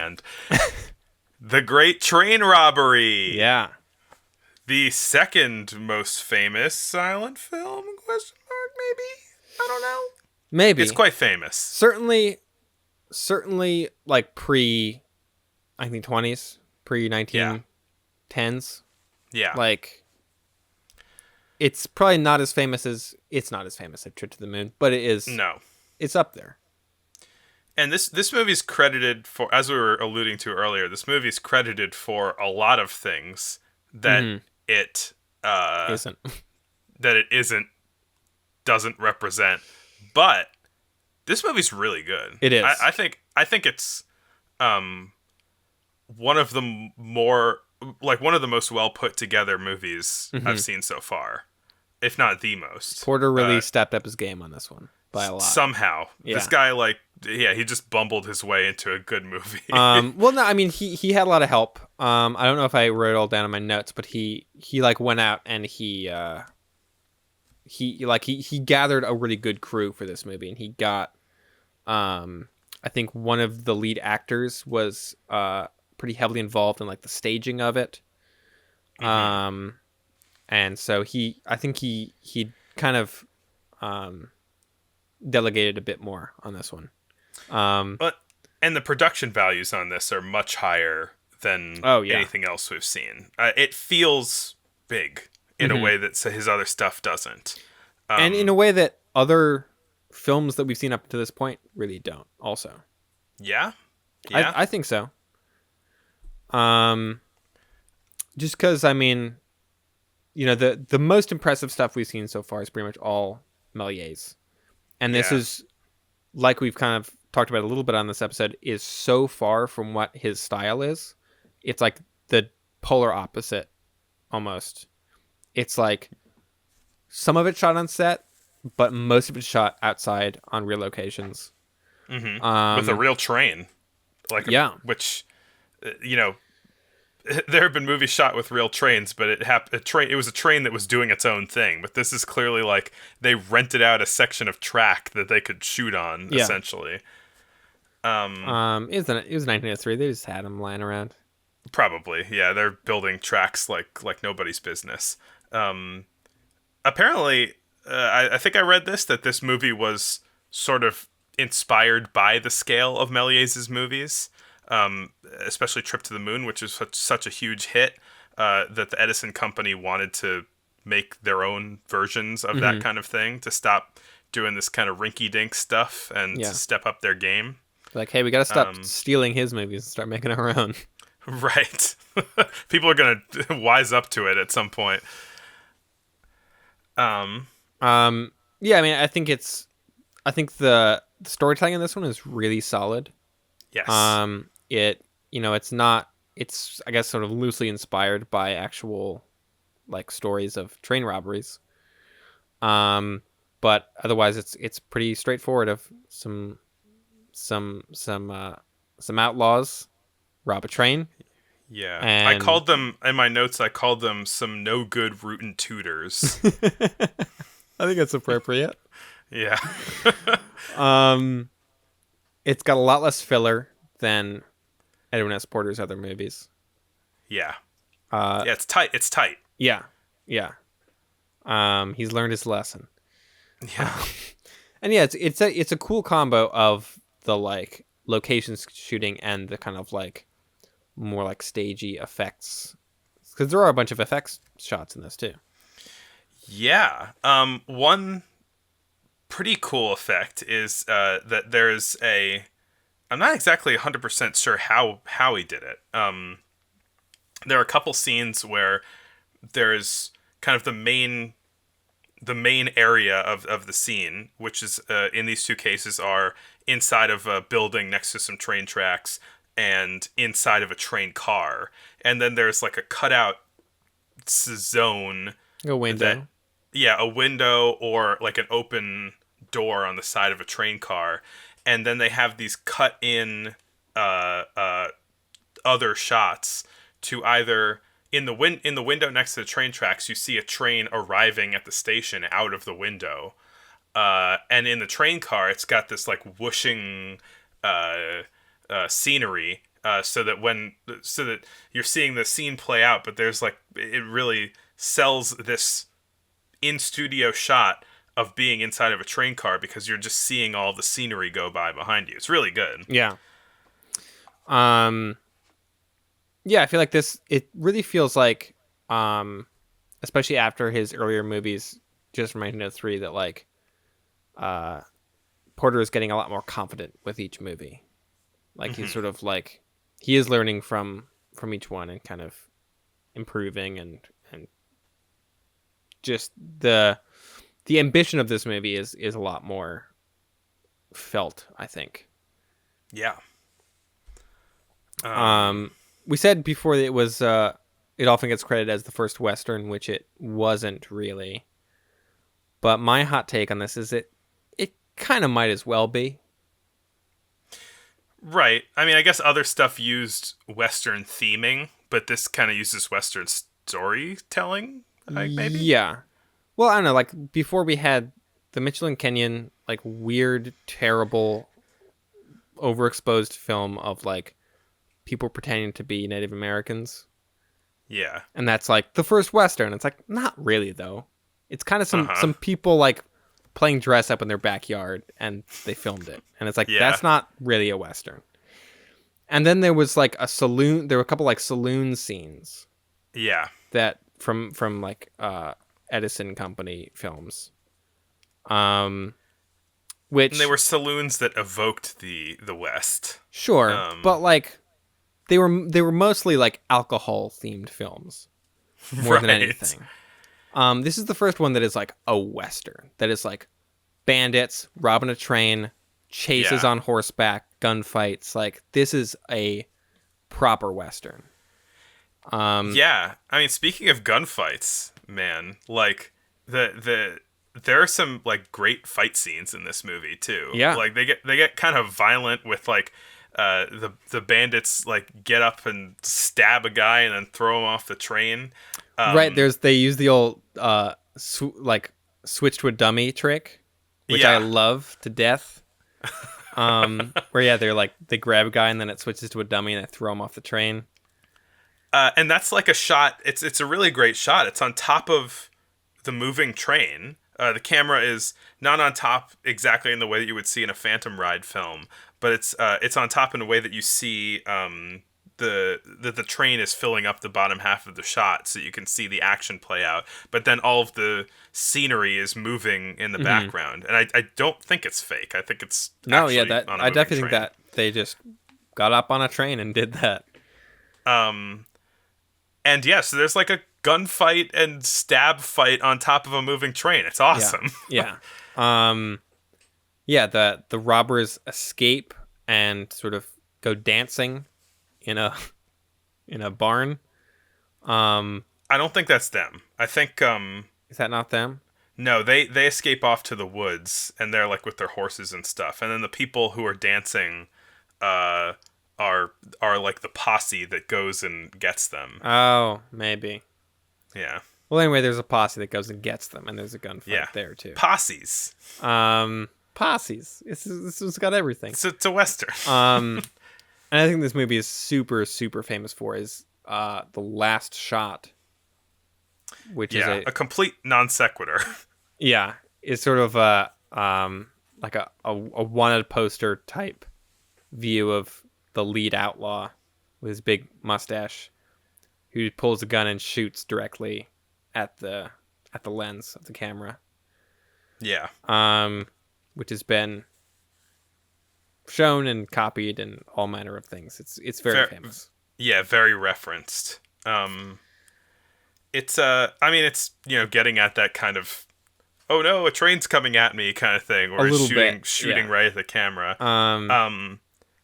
hand. The Great Train Robbery. Yeah. The second most famous silent film? Question mark, maybe? I don't know. It's Maybe. quite famous. Certainly like pre 1920s, pre Yeah. 1910s. Yeah. Like it's probably not as famous as Trip to the Moon, but No. it's up there. And this movie's credited for, as we were alluding to earlier, this movie's credited for a lot of things that Mhm. it Isn't. that it isn't doesn't represent. But this movie's really good. It is. I think it's one of the more like one of the most well put together movies I've seen so far, if not the most. Porter really stepped up his game on this one by a lot. Somehow, Yeah. this guy he just bumbled his way into a good movie. Well, no, I mean he had a lot of help. I don't know if I wrote it all down in my notes, but he like went out and he gathered a really good crew for this movie, and he got I think one of the lead actors was pretty heavily involved in like the staging of it. And so I think he kind of delegated a bit more on this one. But and the production values on this are much higher than anything else we've seen. It feels big in a way that his other stuff doesn't. And in a way that other films that we've seen up to this point really don't also. Yeah? I think so. Just because, I mean, you know, the most impressive stuff we've seen so far is pretty much all Méliès. And this is, like we've kind of talked about a little bit on this episode, is so far from what his style is. It's like the polar opposite, almost. It's like some of it shot on set, but most of it shot outside on real locations. Mm-hmm. With a real train. Which, you know, there have been movies shot with real trains, but it was a train that was doing its own thing. But this is clearly like they rented out a section of track that they could shoot on, essentially. It was 1903. They just had them lying around. Probably, yeah. They're building tracks like nobody's business. Apparently, I think I read that this movie was sort of inspired by the scale of Méliès's movies. Especially Trip to the Moon, which is such a huge hit, that the Edison Company wanted to make their own versions of that kind of thing to stop doing this kind of rinky-dink stuff and to step up their game. Like, hey, we got to stop stealing his movies and start making our own. Right. People are going to wise up to it at some point. Yeah, I mean, I think the storytelling in this one is really solid. Yes. It's I guess sort of loosely inspired by actual like stories of train robberies. But otherwise it's pretty straightforward of some outlaws rob a train. Yeah. And I called them in my notes some no good rootin' tooters. I think that's appropriate. Yeah. It's got a lot less filler than Edwin S. Porter's other movies. Yeah. It's tight. Yeah. He's learned his lesson. Yeah. And yeah, it's a cool combo of the like location shooting and the kind of like more like stagey effects, because there are a bunch of effects shots in this too. Yeah. One pretty cool effect is that there's I'm not exactly 100% sure how he did it. There are a couple scenes where there's kind of the main area of the scene, which is in these two cases are inside of a building next to some train tracks and inside of a train car. And then there's like a cutout zone. A window. A window or like an open door on the side of a train car. And then they have these cut in other shots to either in the window next to the train tracks, you see a train arriving at the station out of the window, and in the train car, it's got this like whooshing scenery so that you're seeing the scene play out, but there's like it really sells this in studio shot of being inside of a train car because you're just seeing all the scenery go by behind you. It's really good. Yeah. Um. Yeah, I feel like this. It really feels like, especially after his earlier movies, just from 1903, that like, uh, Porter is getting a lot more confident with each movie. Like he's sort of like he is learning from each one and kind of improving and just the ambition of this movie is a lot more felt, I think. Yeah. We said before that it was it often gets credited as the first Western, which it wasn't really. But my hot take on this is it kind of might as well be. Right. I mean, I guess other stuff used Western theming, but this kind of uses Western storytelling, like maybe? Yeah. Well, I don't know. Like before, we had the Mitchell and Kenyon, like weird, terrible, overexposed film of like people pretending to be Native Americans, Yeah. and that's like the first Western. It's like not really though. It's kind of Uh-huh. some people like playing dress up in their backyard, and they filmed it, and it's like Yeah. that's not really a Western. And then there was like a saloon. There were a couple like saloon scenes Yeah. that from like Edison Company films, um, which And they were saloons that evoked the West. sure, but like they were mostly like alcohol themed films more than Right. anything. This is the first one that is like a Western, that is like bandits robbing a train, chases Yeah. on horseback, gunfights. Like this is a proper Western. Yeah. I mean, speaking of gunfights, man, like the there are some like great fight scenes in this movie too. Yeah. Like they get kind of violent with like the bandits like get up and stab a guy and then throw him off the train. Right, they use the old like switch to a dummy trick, which I Yeah. love to death. Where yeah, they grab a guy and then it switches to a dummy and they throw him off the train. And that's like a shot. It's a really great shot. It's on top of the moving train. The camera is not on top exactly in the way that you would see in a Phantom Ride film, but it's on top in a way that you see the train is filling up the bottom half of the shot, so you can see the action play out. But then all of the scenery is moving in the background, and I don't think it's fake. I think it's No, actually yeah, that on a I moving definitely think train. that they just got up on a train and did that. And yeah, so there's like a gunfight and stab fight on top of a moving train. It's awesome. Yeah. Yeah, the robbers escape and sort of go dancing in a barn. I don't think that's them. I think Is that not them? no, they escape off to the woods and they're like with their horses and stuff. And then the people who are dancing are like the posse that goes and gets them. Oh, maybe. Yeah. Well, anyway, there's a posse that goes and gets them, and there's a gunfight Yeah. there too. Posses. Posses. This has got everything. It's a Western. And I think this movie is super, super famous for is the last shot, which yeah. is A complete non sequitur. is sort of a like a wanted poster type view of the lead outlaw with his big mustache, who pulls a gun and shoots directly at the lens of the camera. Yeah. Which has been shown and copied and all manner of things. It's very famous. Yeah, very referenced. It's I mean it's, getting at that kind of oh no, a train's coming at me kind of thing, or A little shooting bit, yeah. right at the camera.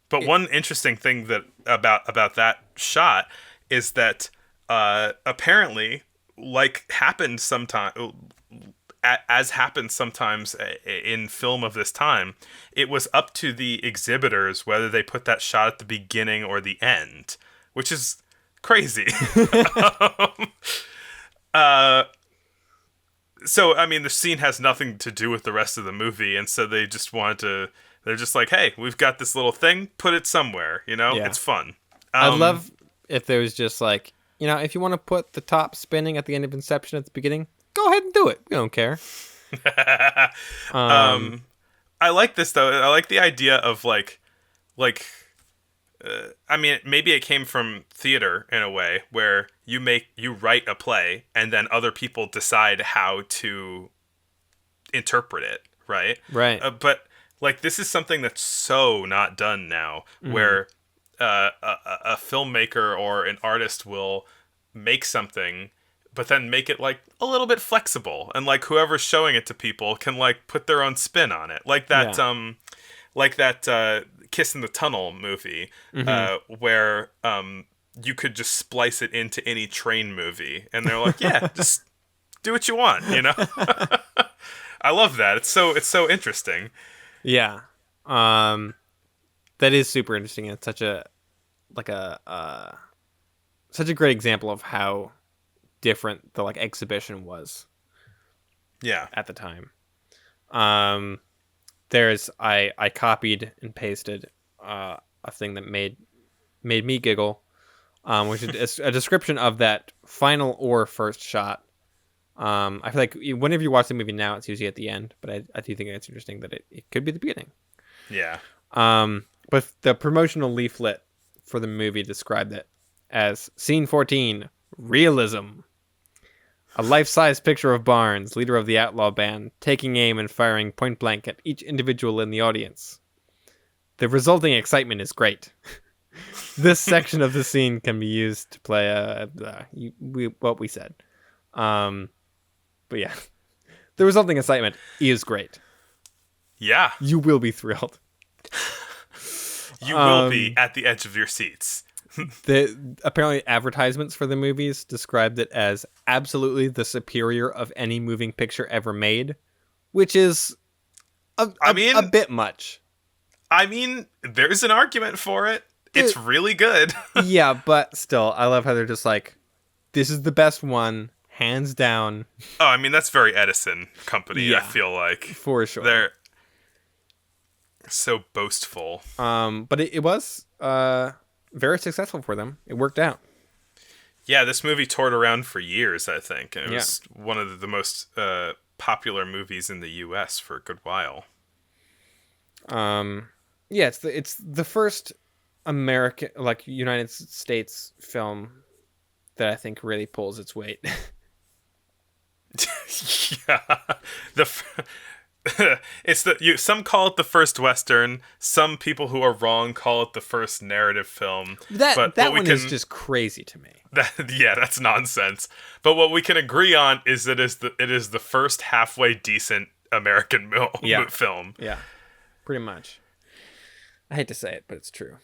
But one interesting thing that about that shot is that apparently, like happened sometime, as happens sometimes in film of this time, it was up to the exhibitors whether they put that shot at the beginning or the end, which is crazy. So I mean, the scene has nothing to do with the rest of the movie, and so they just wanted to. They're just like, hey, we've got this little thing, put it somewhere. Yeah. It's fun. I'd Um, love if there was just like, if you want to put the top spinning at the end of Inception at the beginning, go ahead and do it. We don't care. Um, um, I like this though. I like the idea of like I mean, maybe it came from theater in a way where you write a play and then other people decide how to interpret it, right? right. But like this is something that's so not done now, Hmm. where a filmmaker or an artist will make something, but then make it like a little bit flexible, and like whoever's showing it to people can like put their own spin on it, Yeah. like that Kiss in the Tunnel movie, Hmm. where you could just splice it into any train movie, and they're like, yeah, just do what you want, you know. I love that. It's so interesting. Yeah. Um, that is super interesting. It's such a like a such a great example of how different the like exhibition was Yeah. at the time. Um, there's I copied and pasted a thing that made me giggle, which is a description of that final or first shot. I feel like whenever you watch the movie now, it's usually at the end, but I do think it's interesting that it could be the beginning. Yeah. But the promotional leaflet for the movie described it as Scene 14, Realism. A life-size picture of Barnes, leader of the outlaw band, taking aim and firing point blank at each individual in the audience. The resulting excitement is great. This section of the scene can be used to play what we said. Um, but yeah, the resulting excitement is great. Yeah. You will be thrilled. You will be Um, at the edge of your seats. apparently advertisements for the movies described it as absolutely the superior of any moving picture ever made, which is a, I a mean, bit much. there's an argument for it. Dude, It's really good. yeah, but still, I love how they're just like, this is the best one, hands down. Oh, I mean, that's very Edison company, I Yeah, feel like. for sure. They're so boastful. But it was very successful for them. It worked out. Yeah, this movie toured around for years, I think. And it Yeah. was one of the most popular movies in the US for a good while. Um, yeah, it's the first American, like, United States film that I think really pulls its weight. Yeah. The it's some call it the first western, some people who are wrong call it the first narrative film, that but that what we one is can just crazy to me. that yeah, that's nonsense. But what we can agree on is that it is the first halfway decent American Yeah, film. yeah, pretty much. I hate to say it, but it's true.